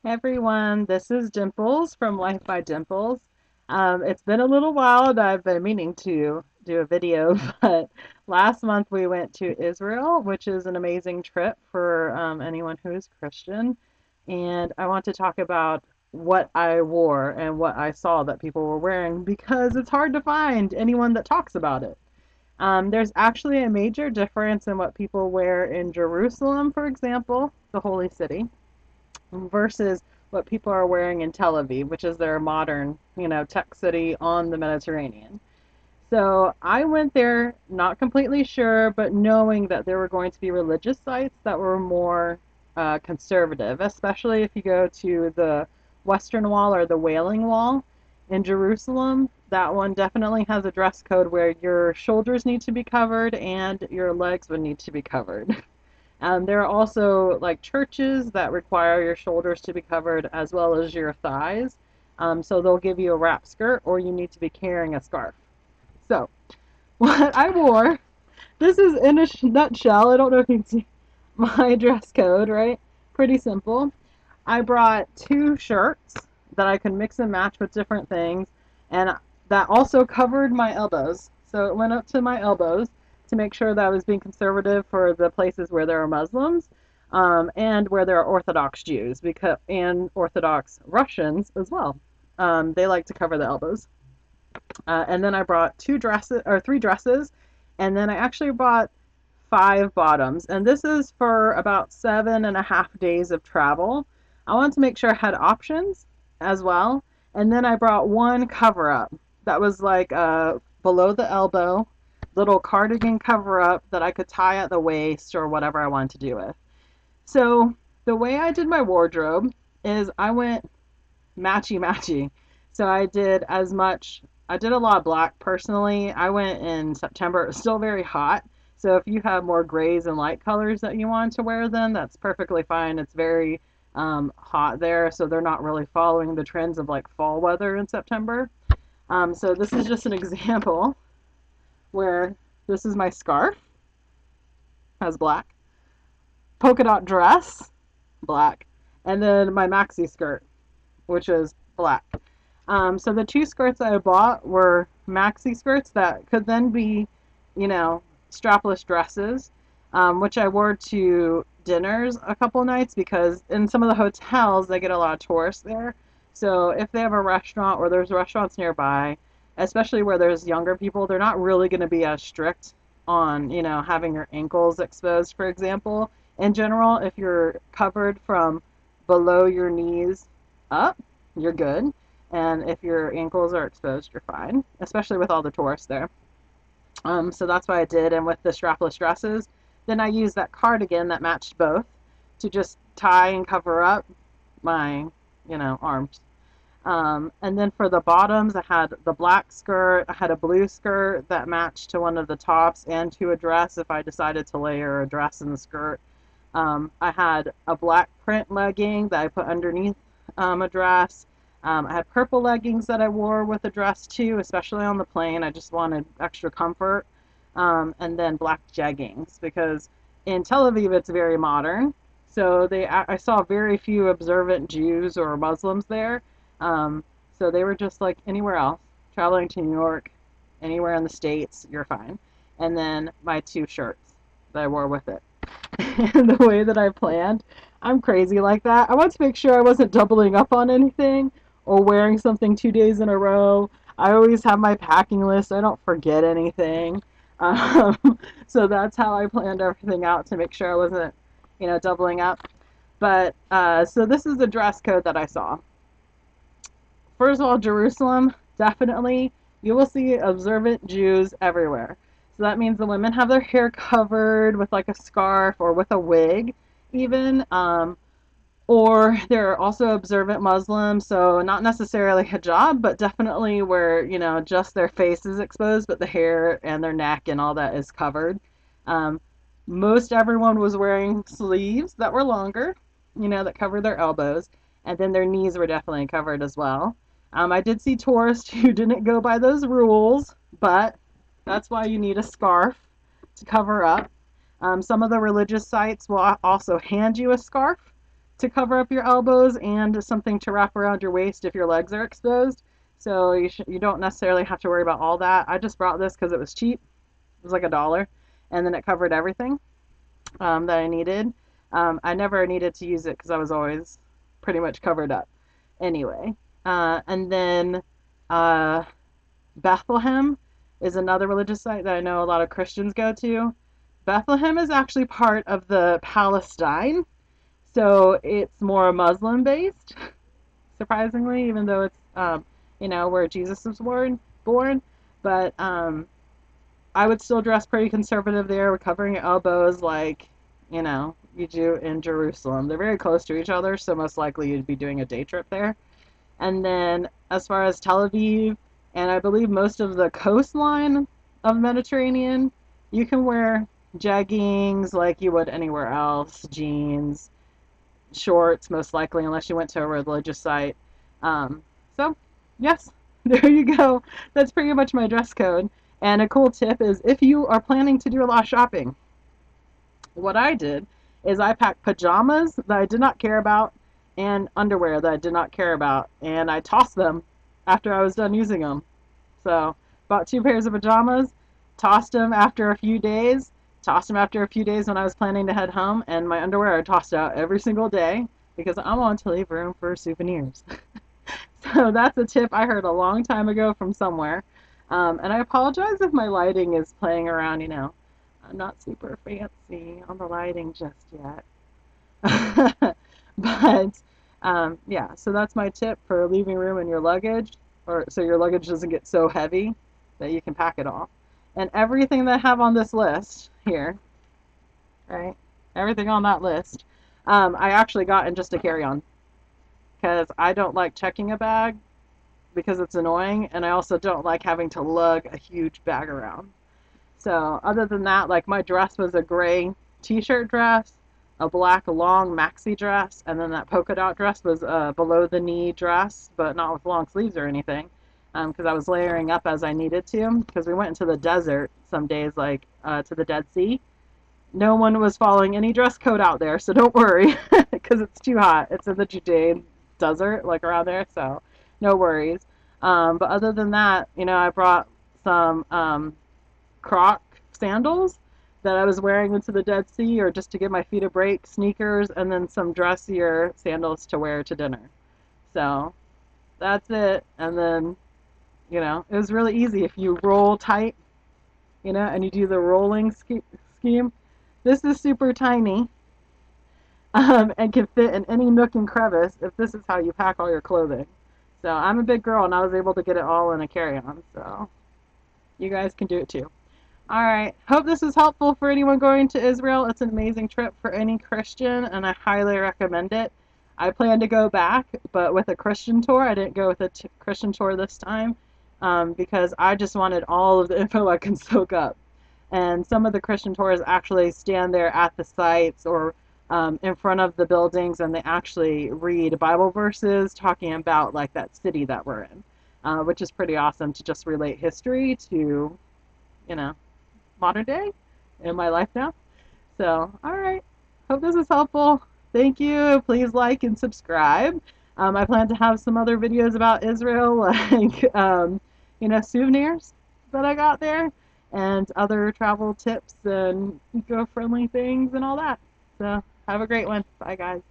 Hey everyone, this is Dimples from Life by Dimples. It's been a little while and I've been meaning to do a video, but last month we went to Israel, which is an amazing trip for anyone who is Christian. And I want to talk about what I wore and what I saw that people were wearing because it's hard to find anyone that talks about it. There's actually a major difference in what people wear in Jerusalem, for example, the holy city versus what people are wearing in Tel Aviv, which is their modern, tech city on the Mediterranean. So I went there not completely sure, but knowing that there were going to be religious sites that were more conservative, especially if you go to the Western Wall or the Wailing Wall in Jerusalem. That one definitely has a dress code where your shoulders need to be covered and your legs would need to be covered. There are also like churches that require your shoulders to be covered as well as your thighs. So they'll give you a wrap skirt or you need to be carrying a scarf. So what I wore, this is in a nutshell. I don't know if you can see my dress code, right? Pretty simple. I brought two shirts that I could mix and match with different things, and that also covered my elbows. So it went up to my elbows to make sure that I was being conservative for the places where there are Muslims and where there are Orthodox Jews and Orthodox Russians as well. They like to cover the elbows. And then I brought two dresses or three dresses, and then I actually bought five bottoms. And this is for about 7.5 days of travel. I wanted to make sure I had options as well. And then I brought one cover up that was like below the elbow, little cardigan cover up that I could tie at the waist or whatever I wanted to do with. So the way I did my wardrobe is I went matchy matchy. So I did a lot of black personally. I went in September. It was still very hot. So if you have more grays and light colors that you want to wear, then that's perfectly fine. It's very hot there, so they're not really following the trends of like fall weather in September. So this is just an example where this is my scarf, has black, polka dot dress, black, and then my maxi skirt, which is black. So the two skirts I bought were maxi skirts that could then be, strapless dresses, which I wore to dinners a couple nights because in some of the hotels they get a lot of tourists there. So if they have a restaurant or there's restaurants nearby, especially where there's younger people, they're not really going to be as strict on, having your ankles exposed, for example. In general, if you're covered from below your knees up, you're good. And if your ankles are exposed, you're fine, especially with all the tourists there. So that's what I did. And with the strapless dresses, then I used that cardigan that matched both to just tie and cover up my, arms. And then for the bottoms, I had the black skirt. I had a blue skirt that matched to one of the tops and to a dress if I decided to layer a dress in the skirt. I had a black print legging that I put underneath a dress. I had purple leggings that I wore with a dress too, especially on the plane. I just wanted extra comfort. And then black jeggings because in Tel Aviv it's very modern. So I saw very few observant Jews or Muslims there. So they were just like anywhere else. Traveling to New York, anywhere in the States, you're fine. And then my two shirts that I wore with it. And the way that I planned, I'm crazy like that. I wanted to make sure I wasn't doubling up on anything or wearing something 2 days in a row. I always have my packing list. I don't forget anything. Um, so that's how I planned everything out to make sure I wasn't, doubling up. But so this is the dress code that I saw. First of all, Jerusalem, definitely, you will see observant Jews everywhere. So that means the women have their hair covered with like a scarf or with a wig, even. Or they're also observant Muslims, so not necessarily hijab, but definitely where, just their face is exposed, but the hair and their neck and all that is covered. Um, Most everyone was wearing sleeves that were longer, that covered their elbows, and then their knees were definitely covered as well. I did see tourists who didn't go by those rules, but that's why you need a scarf to cover up. Some of the religious sites will also hand you a scarf to cover up your elbows and something to wrap around your waist if your legs are exposed. So you don't necessarily have to worry about all that. I just brought this because it was cheap. It was like $1, and then it covered everything that I needed. I never needed to use it because I was always pretty much covered up anyway. And then uh, Bethlehem is another religious site that I know a lot of Christians go to. Bethlehem is actually part of the Palestine, so it's more Muslim based, surprisingly, even though it's where Jesus was born. But I would still dress pretty conservative there, covering your elbows like you do in Jerusalem. They're very close to each other, so most likely you'd be doing a day trip there. And then as far as Tel Aviv, and I believe most of the coastline of Mediterranean, you can wear jeggings like you would anywhere else, jeans, shorts, most likely, unless you went to a religious site. So, yes, there you go. That's pretty much my dress code. And a cool tip is if you are planning to do a lot of shopping, what I did is I packed pajamas that I did not care about and underwear that I did not care about, and I tossed them after I was done using them. So, bought 2 pairs of pajamas, tossed them after a few days, tossed them after a few days when I was planning to head home, and my underwear I tossed out every single day because I want to leave room for souvenirs. So that's a tip I heard a long time ago from somewhere. And I apologize if my lighting is playing around, I'm not super fancy on the lighting just yet. But yeah, so that's my tip for leaving room in your luggage, or so your luggage doesn't get so heavy that you can pack it all. And everything that I have on this list here, right? Everything on that list, I actually got in just a carry-on because I don't like checking a bag because it's annoying, and I also don't like having to lug a huge bag around. So other than that, like my dress was a gray t-shirt dress, a black long maxi dress, and then that polka dot dress was a below the knee dress, but not with long sleeves or anything, because I was layering up as I needed to. Because we went into the desert some days, like to the Dead Sea. No one was following any dress code out there, so don't worry, because it's too hot. It's in the Judean desert, like around there, so no worries. But other than that, I brought some Croc sandals that I was wearing into the Dead Sea, or just to give my feet a break, sneakers, and then some dressier sandals to wear to dinner. So that's it. And then, it was really easy if you roll tight, and you do the rolling scheme. This is super tiny, and can fit in any nook and crevice if this is how you pack all your clothing. So I'm a big girl, and I was able to get it all in a carry-on. So you guys can do it too. All right. Hope this is helpful for anyone going to Israel. It's an amazing trip for any Christian, and I highly recommend it. I plan to go back, but with a Christian tour. I didn't go with a Christian tour this time because I just wanted all of the info I can soak up. And some of the Christian tours actually stand there at the sites or in front of the buildings, and they actually read Bible verses talking about like that city that we're in, which is pretty awesome to just relate history to, you know, modern day in my life now. So, all right. Hope this is helpful. Thank you. Please like and subscribe. I plan to have some other videos about Israel, like, souvenirs that I got there and other travel tips and eco-friendly things and all that. So, have a great one. Bye, guys.